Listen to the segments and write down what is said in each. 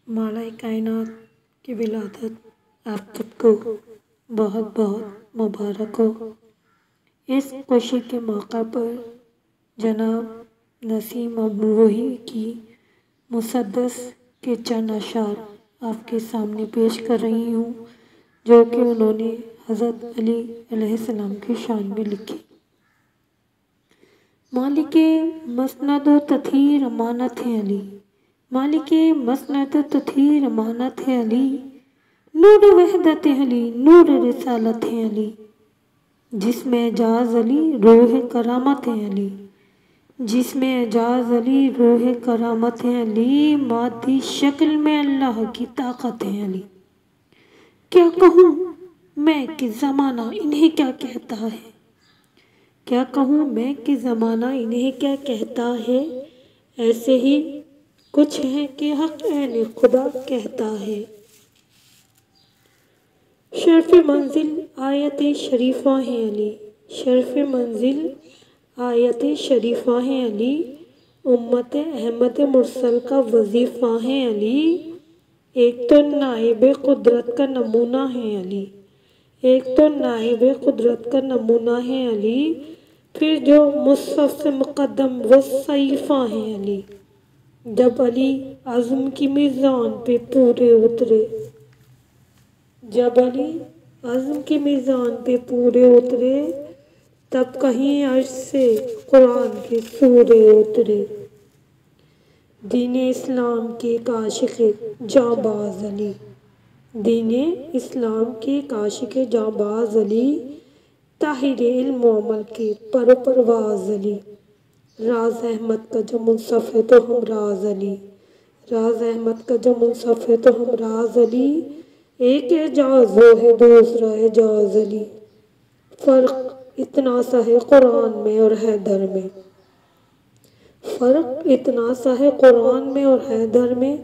मौला कायनात की विलादत आप सबको बहुत बहुत मुबारक हो। इस खुशी के मौका पर जनाब नसीम अबूही की मुसद्दस के चंद अशार आपके सामने पेश कर रही हूँ, जो कि उन्होंने हज़रत अली अलैहिस्सलाम की शान में लिखी। मालिके मसनद तथीर अमानत है अली, मालिके मसनद तथीर अमानत है अली, नूर वहदत अली, नूर रिसालत है अली, जिसमें एजाज अली रूह करामत है अली, जिसमें एजाज अली रूह करामत है अली, मादी शक्ल में अल्लाह की ताकत है अली। क्या कहूँ मैं कि ज़माना इन्हें क्या कहता है, क्या कहूँ मैं कि ज़माना इन्हें क्या कहता है, ऐसे ही कुछ है कि हक़ ऐन खुदा कहता है। शर्फ़ मंजिल आयत शरीफ़ा है अली, शर्फ़ मंजिल आयत शरीफ़ा है अली, उम्मत अहमद मुरसल का वजीफ़ा है अली, एक तो नाइब कुदरत का नमूना है अली, एक तो नाइब कुदरत का नमूना है अली, फिर जो मुसफ़ से मुक़द्दम वो सईफ़ा है अली। जब अली आज़म की मीज़ान पे पूरे उतरे, जब अली आज़म की मीज़ान पे पूरे उतरे, तब कहीं अर्श से कुरान के सूरे उतरे। दीने इस्लाम के काशिक़े जांबाज़ अली, दीने इस्लाम के काशिक़े जांबाज़ अली, ताहिर इल्म व अमल के परवाज़ अली, राज अहमद का जो मुनसफ़ है तो हम राज अली, राज अहमद का जो मुनसफ़ है तो हम राज अली, एक एजाज़ वो है दूसरा एजाज़ अली, फ़र्क इतना सा है कुरान में और हैदर में, फ़र्क इतना सा है कुरान में और हैदर में,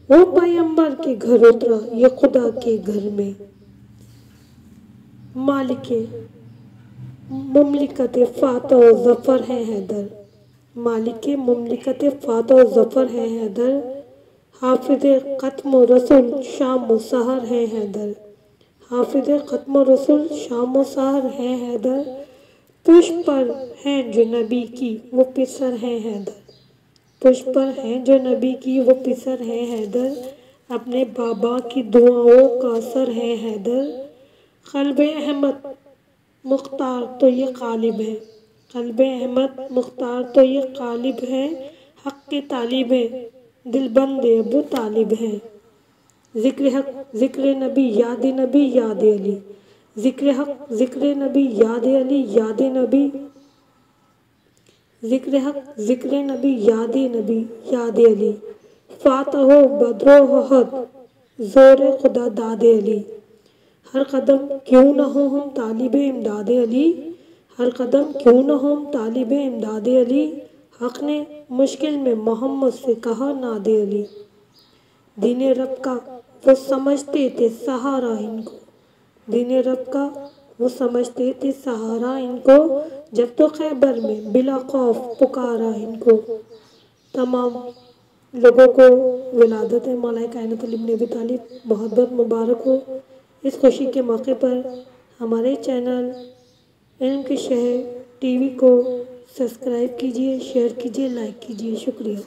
वो पैगंबर के घर उतरा ये खुदा के घर में। मालिके मुमलिकत फ़ातह व ज़फ़र है हैदर, मालिके मुमलिकत फ़ातह व ज़फ़र है हैदर, हाफिज़ ख़त्म रसूल शाम व सहर है हैदर, हाफिज़ ख़त्म रसूल शाम व सहर है हैदर, पुष्प पर हैं जो नबी की वो पिसर है हैदर, पुष्प पर हैं जो नबी की वो पिसर है हैदर, अपने बाबा की दुआओं का असर है हैदर, क़ल्ब अहमद मुख्तार तो ये ग़ालिब है, क़ल्ब अहमद मुख्तार तो ये ग़ालिब है, हक़ के तालिब है दिलबंद अबू तालिब है। ज़िक्र हक़ ज़िक्र नबी याद अली, ज़िक्र हक़ ज़िक्र नबी याद अली याद नबी, ज़िक्र हक़ ज़िक्र नबी याद अली, फ़ातह बद्रो अहद ज़ोर खुदा दाद अली, हर कदम क्यों न हो हम तालिब इमदाद अली, हर कदम क्यों न हो हम तालिब इमदाद अली, हक़ ने मुश्किल में मोहम्मद से कहा नादे अली। दीने रब का वो समझते थे सहारा इनको, दीने रब का वो समझते थे सहारा इनको, जब तो खैबर में बिला खौफ पुकारा इनको। तमाम लोगों को विलादत मौला कायनात अली इब्न अबी तालिब बहुत बहुत मुबारक हो। इस खुशी के मौके पर हमारे चैनल इल्म के शहर टीवी को सब्सक्राइब कीजिए, शेयर कीजिए, लाइक कीजिए। शुक्रिया।